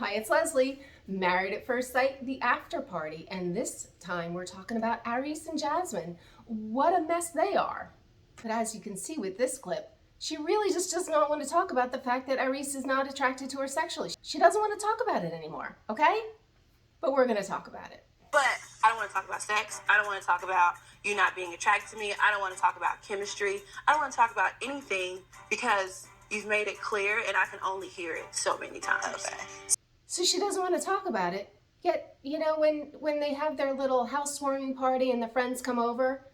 Hi, it's Leslie. Married at First Sight, the after party. And this time we're talking about Arris and Jasmine. What a mess they are. But as you can see with this clip, she really just does not want to talk about the fact that Arris is not attracted to her sexually. She doesn't want to talk about it anymore, okay? But we're going to talk about it. But I don't want to talk about sex. I don't want to talk about you not being attracted to me. I don't want to talk about chemistry. I don't want to talk about anything because you've made it clear and I can only hear it so many times. Okay. So she doesn't want to talk about it. Yet, you know, when they have their little housewarming party and the friends come over,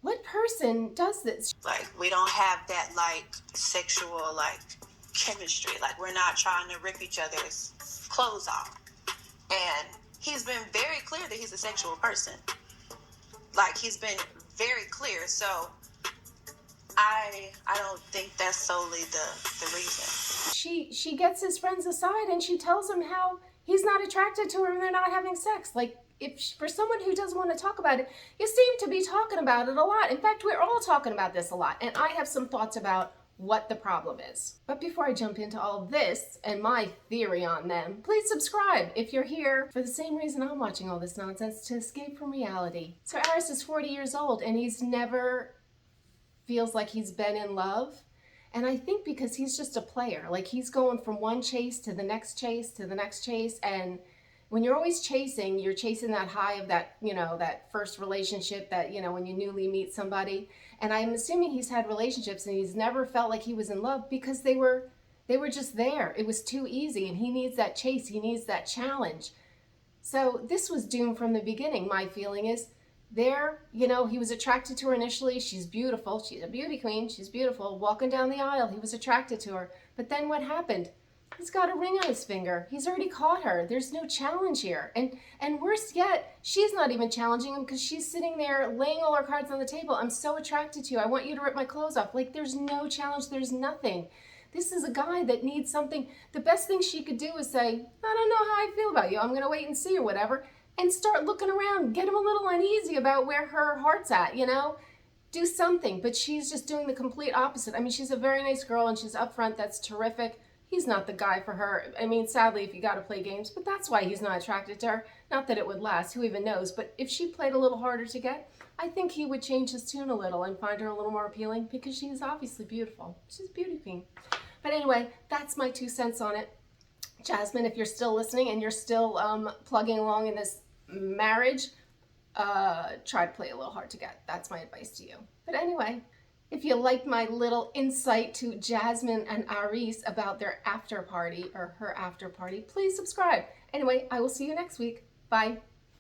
what person does this? Like, we don't have that, like, sexual, like, chemistry. Like, we're not trying to rip each other's clothes off. And he's been very clear that he's a sexual person. Like, he's been very clear. So I don't think that's solely the reason. She gets his friends aside and she tells him how he's not attracted to her and they're not having sex. Like, for someone who doesn't want to talk about it, you seem to be talking about it a lot. In fact, we're all talking about this a lot. And I have some thoughts about what the problem is. But before I jump into all of this and my theory on them, please subscribe if you're here for the same reason I'm watching all this nonsense, to escape from reality. So Arris is 40 years old and he's never feels like he's been in love. And I think because he's just a player, like he's going from one chase to the next chase to the next chase. And when you're always chasing, you're chasing that high of that, you know, that first relationship that, you know, when you newly meet somebody. And I'm assuming he's had relationships and he's never felt like he was in love because they were just there. It was too easy and he needs that chase. He needs that challenge. So this was doomed from the beginning. My feeling is there, you know, he was attracted to her initially. She's beautiful. She's a beauty queen. She's beautiful. Walking down the aisle, he was attracted to her. But then what happened? He's got a ring on his finger. He's already caught her. There's no challenge here. And worse yet, she's not even challenging him because she's sitting there laying all her cards on the table. I'm so attracted to you. I want you to rip my clothes off. Like, there's no challenge. There's nothing. This is a guy that needs something. The best thing she could do is say, I don't know how I feel about you. I'm going to wait and see or whatever. And start looking around. Get him a little uneasy about where her heart's at, you know? Do something. But she's just doing the complete opposite. I mean, she's a very nice girl and she's upfront. That's terrific. He's not the guy for her. I mean, sadly, if you got to play games, but that's why he's not attracted to her. Not that it would last, who even knows. But if she played a little harder to get, I think he would change his tune a little and find her a little more appealing because she's obviously beautiful. She's a beauty queen. But anyway, that's my 2 cents on it. Jasmine, if you're still listening and you're still plugging along in this marriage, try to play a little hard to get. That's my advice to you. But anyway, if you liked my little insight to Jasmine and Arris about their after party or her after party, please subscribe. Anyway, I will see you next week. Bye.